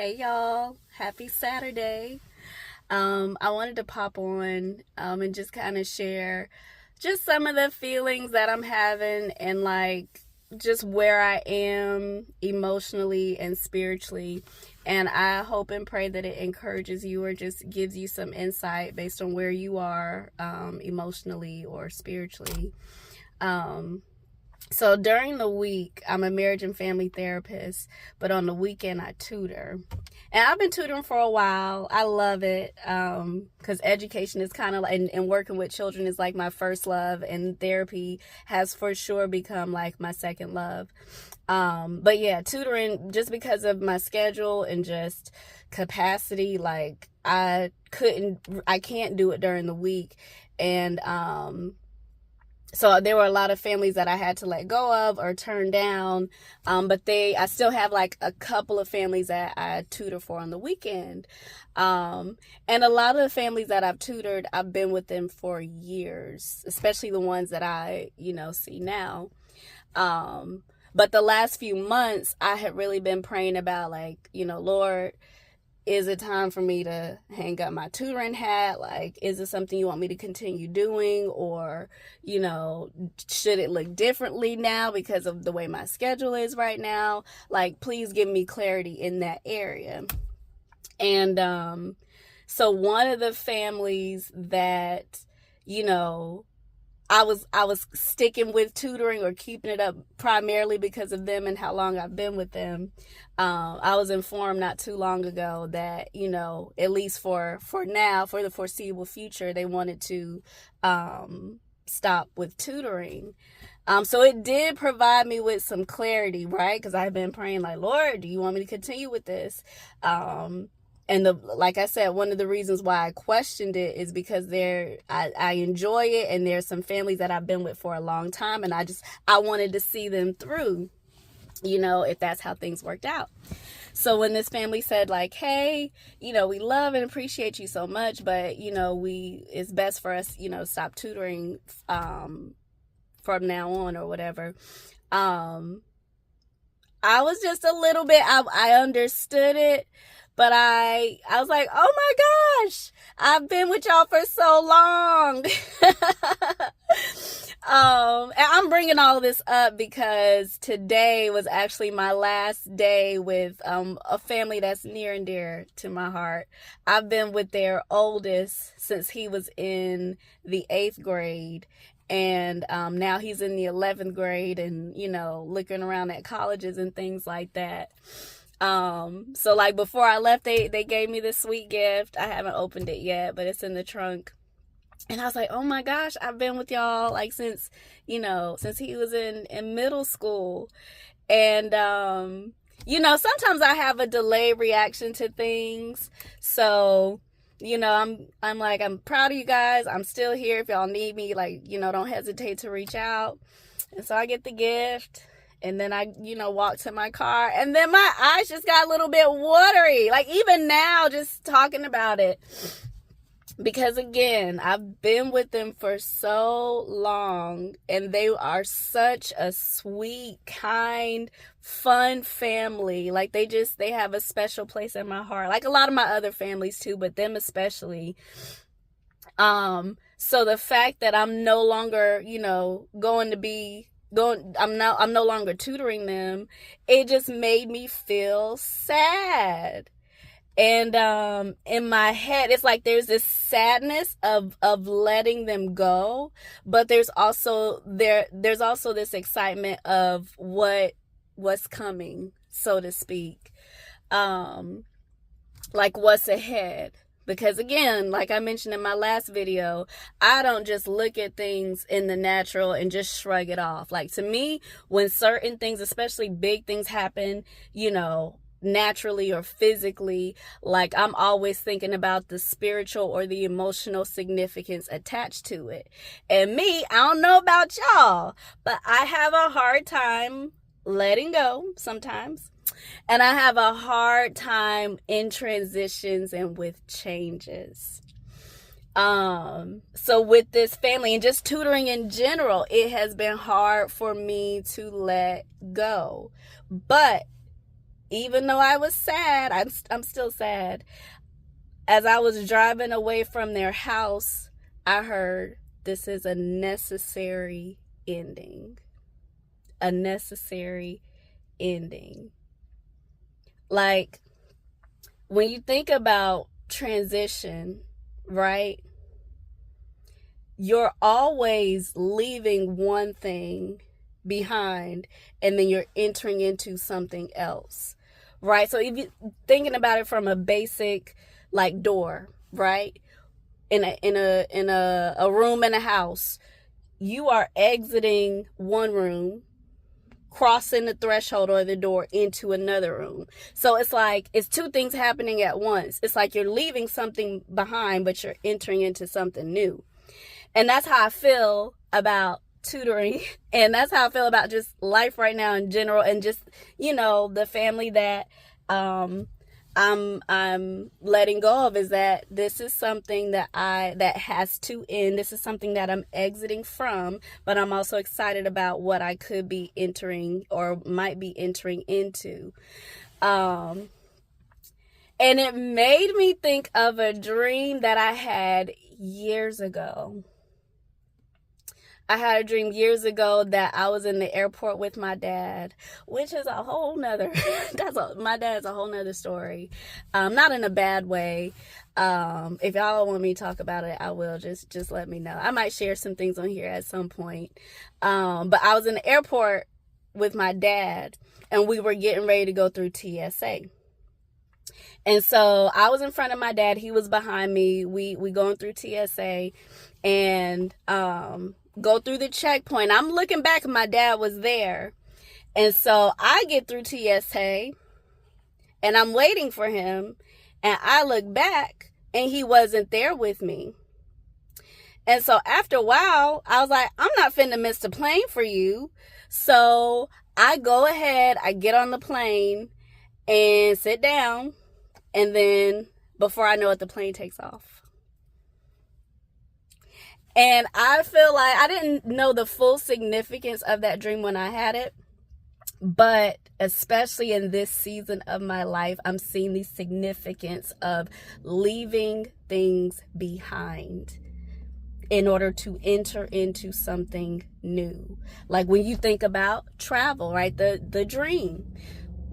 Hey y'all, happy Saturday. I wanted to pop on and just kind of share just some of the feelings that I'm having and like just where I am emotionally and spiritually. And I hope and pray that it encourages you or just gives you some insight based on where you are emotionally or spiritually. Um, so during the week, I'm a marriage and family therapist, but on the weekend, I tutor. And I've been tutoring for a while. I love it because education is kind of like, and working with children is like my first love, and therapy has for sure become like my second love. But yeah, tutoring, just because of my schedule and just capacity, like I can't do it during the week. And so there were a lot of families that I had to let go of or turn down. But I still have like a couple of families that I tutor for on the weekend. And a lot of the families that I've tutored, I've been with them for years, especially the ones that I see now. But the last few months, I had really been praying about Lord, is it time for me to hang up my tutoring hat? Like, is it something you want me to continue doing? Or, should it look differently now because of the way my schedule is right now? Like, please give me clarity in that area. And so one of the families that, you know, I was sticking with tutoring or keeping it up primarily because of them and how long I've been with them. I was informed not too long ago that at least for now, for the foreseeable future, they wanted to stop with tutoring. So it did provide me with some clarity, right? Because I've been praying like, Lord, do you want me to continue with this? And like I said, one of the reasons why I questioned it is because I enjoy it, and there's some families that I've been with for a long time, and I wanted to see them through, if that's how things worked out. So when this family said like, hey, we love and appreciate you so much, but it's best for us, stop tutoring from now on or whatever. I was just a little bit, I understood it, but I was like, oh my gosh, I've been with y'all for so long. And I'm bringing all of this up because today was actually my last day with a family that's near and dear to my heart. I've been with their oldest since he was in the 8th grade. And now he's in the 11th grade and, looking around at colleges and things like that. So like before I left, they gave me this sweet gift. I haven't opened it yet, but it's in the trunk. And I was like, oh my gosh, I've been with y'all like since he was in middle school. And, sometimes I have a delayed reaction to things. So, I'm like, I'm proud of you guys. I'm still here. If y'all need me, don't hesitate to reach out. And so I get the gift. And then I, walk to my car. And then my eyes just got a little bit watery. Like even now, just talking about it. Because again, I've been with them for so long, and they are such a sweet, kind, fun family. Like they have a special place in my heart. Like a lot of my other families too, but them especially. So the fact that I'm no longer, I'm no longer tutoring them, it just made me feel sad. And in my head, it's like there's this sadness of letting them go, but there's also this excitement of what's coming, so to speak. Like what's ahead. Because again, like I mentioned in my last video, I don't just look at things in the natural and just shrug it off. Like to me, when certain things, especially big things happen, naturally or physically, like I'm always thinking about the spiritual or the emotional significance attached to it. And me, I don't know about y'all, but I have a hard time letting go sometimes. And I have a hard time in transitions and with changes. So with this family and just tutoring in general, it has been hard for me to let go. But even though I was sad, I'm still sad. As I was driving away from their house, I heard, this is a necessary ending. A necessary ending. Like, when you think about transition, right? You're always leaving one thing behind and then you're entering into something else, right? So if you thinking about it from a basic like door, right? In a room in a house, you are exiting one room, crossing the threshold or the door into another room. So it's like it's two things happening at once. It's like you're leaving something behind, but you're entering into something new. And that's how I feel about tutoring. And that's how I feel about just life right now in general. And just, the family that I'm letting go of, is that this is something that has to end. This is something that I'm exiting from, but I'm also excited about what I could be entering or might be entering into. And it made me think of a dream that I had years ago. I had a dream years ago that I was in the airport with my dad, which is a whole nother, my dad's a whole nother story. Not in a bad way. If y'all want me to talk about it, I will. Just let me know. I might share some things on here at some point. But I was in the airport with my dad and we were getting ready to go through TSA. And so I was in front of my dad. He was behind me. We going through TSA and, go through the checkpoint. I'm looking back and my dad was there. And so I get through TSA and I'm waiting for him. And I look back and he wasn't there with me. And so after a while, I was like, I'm not finna miss the plane for you. So I go ahead, I get on the plane and sit down. And then before I know it, the plane takes off. And I feel like I didn't know the full significance of that dream when I had it. But especially in this season of my life, I'm seeing the significance of leaving things behind in order to enter into something new. Like when you think about travel, right? The dream.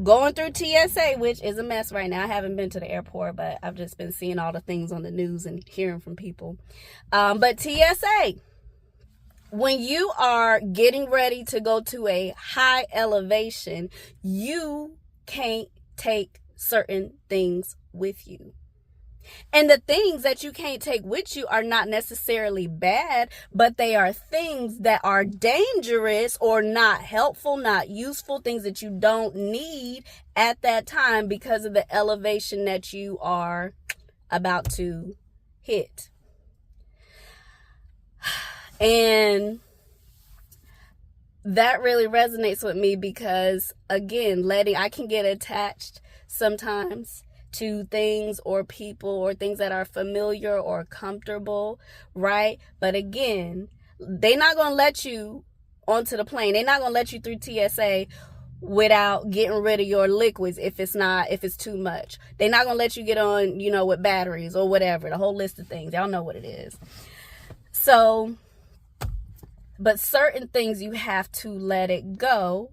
Going through TSA, which is a mess right now. I haven't been to the airport, but I've just been seeing all the things on the news and hearing from people. But TSA, when you are getting ready to go to a high elevation, you can't take certain things with you. And the things that you can't take with you are not necessarily bad, but they are things that are dangerous or not helpful, not useful, things that you don't need at that time because of the elevation that you are about to hit. And that really resonates with me because, again, I can get attached sometimes to things or people or things that are familiar or comfortable, right? But again, they're not going to let you onto the plane. They're not going to let you through TSA without getting rid of your liquids if it's too much. They're not going to let you get on, with batteries or whatever, the whole list of things. Y'all know what it is. So, but certain things you have to let it go.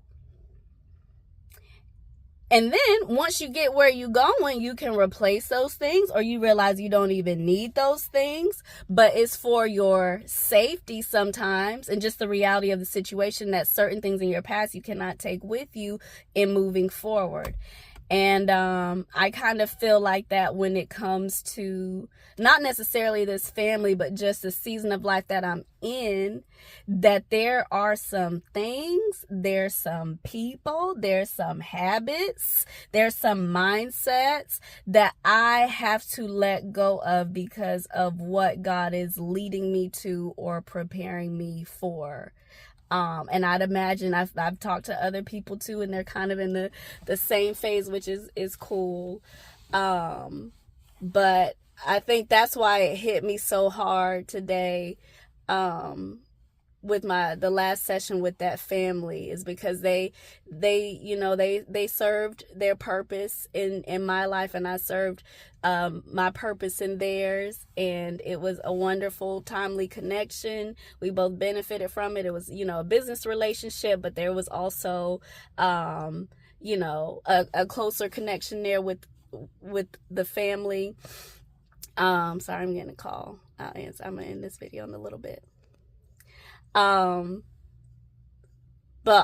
And then once you get where you're going, you can replace those things, or you realize you don't even need those things, but it's for your safety sometimes, and just the reality of the situation that certain things in your past you cannot take with you in moving forward. And I kind of feel like that when it comes to not necessarily this family, but just the season of life that I'm in, that there are some things, there's some people, there's some habits, there's some mindsets that I have to let go of because of what God is leading me to or preparing me for. And I'd imagine I've talked to other people too, and they're kind of in the same phase, which is cool. But I think that's why it hit me so hard today. with the last session with that family is because they served their purpose in my life, and I served my purpose in theirs, and it was a wonderful, timely connection. We both benefited from it. It was, a business relationship, but there was also a closer connection there with the family. Sorry, I'm getting a call. I'll answer. I'm gonna end this video in a little bit. But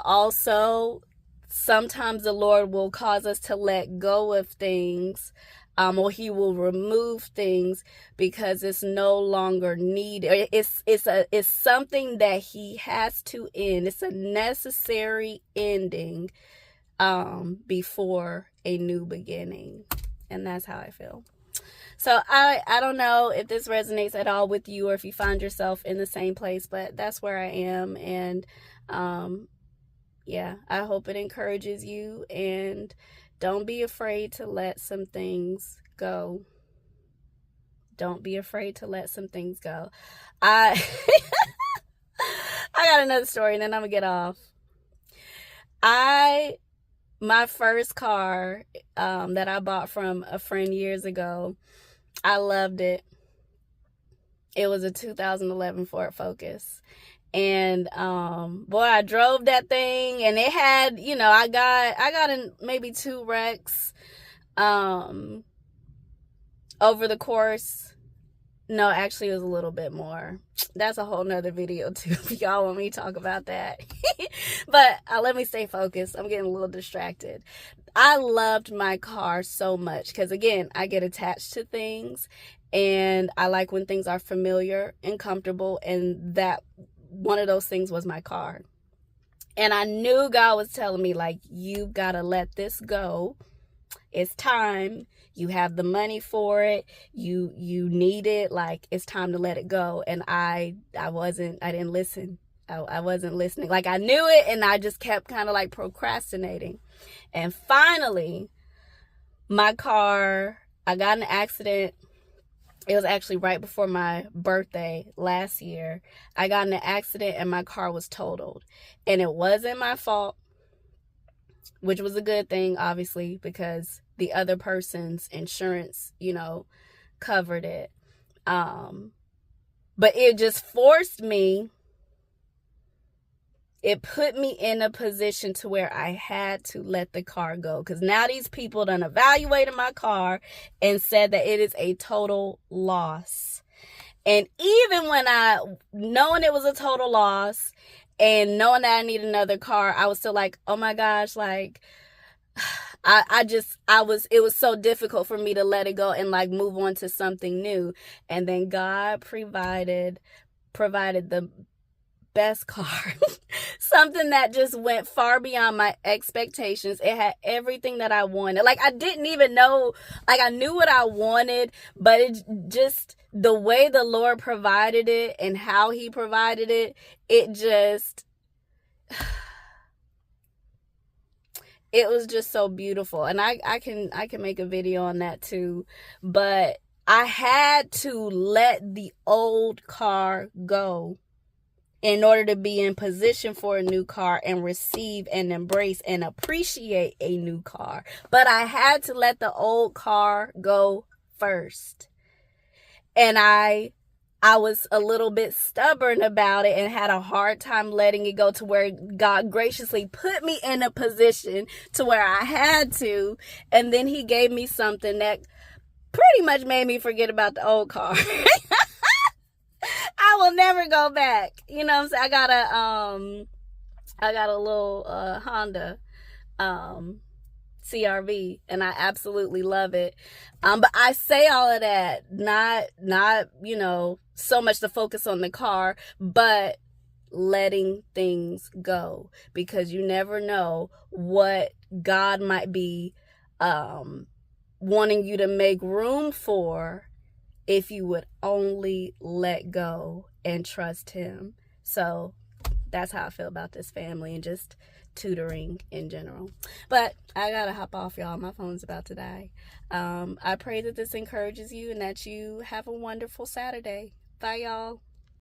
also sometimes the Lord will cause us to let go of things, or he will remove things because it's no longer needed. It's something that he has to end. It's a necessary ending before a new beginning. And that's how I feel. So I don't know if this resonates at all with you, or if you find yourself in the same place, but that's where I am. And yeah, I hope it encourages you, and don't be afraid to let some things go. Don't be afraid to let some things go. I got another story, and then I'm gonna get off. My first car that I bought from a friend years ago, I loved it. It was a 2011 Ford Focus. And boy, I drove that thing, and it had, I got in maybe 2 wrecks over the course. No, actually it was a little bit more. That's a whole nother video too, if y'all want me to talk about that. But let me stay focused. I'm getting a little distracted. I loved my car so much because, again, I get attached to things, and I like when things are familiar and comfortable, and that one of those things was my car. And I knew God was telling me, like, you've got to let this go. It's time. You have the money for it. You need it. Like, it's time to let it go. And I didn't listen. I wasn't listening. Like, I knew it, and I just kept kind of like procrastinating. And finally, my car, I got in an accident. It was actually right before my birthday last year. I got in an accident, and my car was totaled. And it wasn't my fault, which was a good thing, obviously, because the other person's insurance, covered it. But it just forced me. It put me in a position to where I had to let the car go, because now these people done evaluated my car and said that it is a total loss. And even when knowing it was a total loss and knowing that I need another car, I was still like, oh my gosh, like, it was so difficult for me to let it go and like move on to something new. And then God provided the best car, something that just went far beyond my expectations. It had everything that I wanted. Like, I didn't even know, like, I knew what I wanted, but it just, the way the Lord provided it and how he provided it, it just, it was just so beautiful. And I can make a video on that too, but I had to let the old car go in order to be in position for a new car and receive and embrace and appreciate a new car. But I had to let the old car go first. And I was a little bit stubborn about it and had a hard time letting it go, to where God graciously put me in a position to where I had to. And then he gave me something that pretty much made me forget about the old car. I will never go back. You know what I'm saying? I got a little Honda CRV, and I absolutely love it. But I say all of that not so much to focus on the car, but letting things go, because you never know what God might be wanting you to make room for if you would only let go and trust him. So that's how I feel about this family and just tutoring in general. But I gotta hop off, y'all. My phone's about to die. I pray that this encourages you and that you have a wonderful Saturday. Bye, y'all.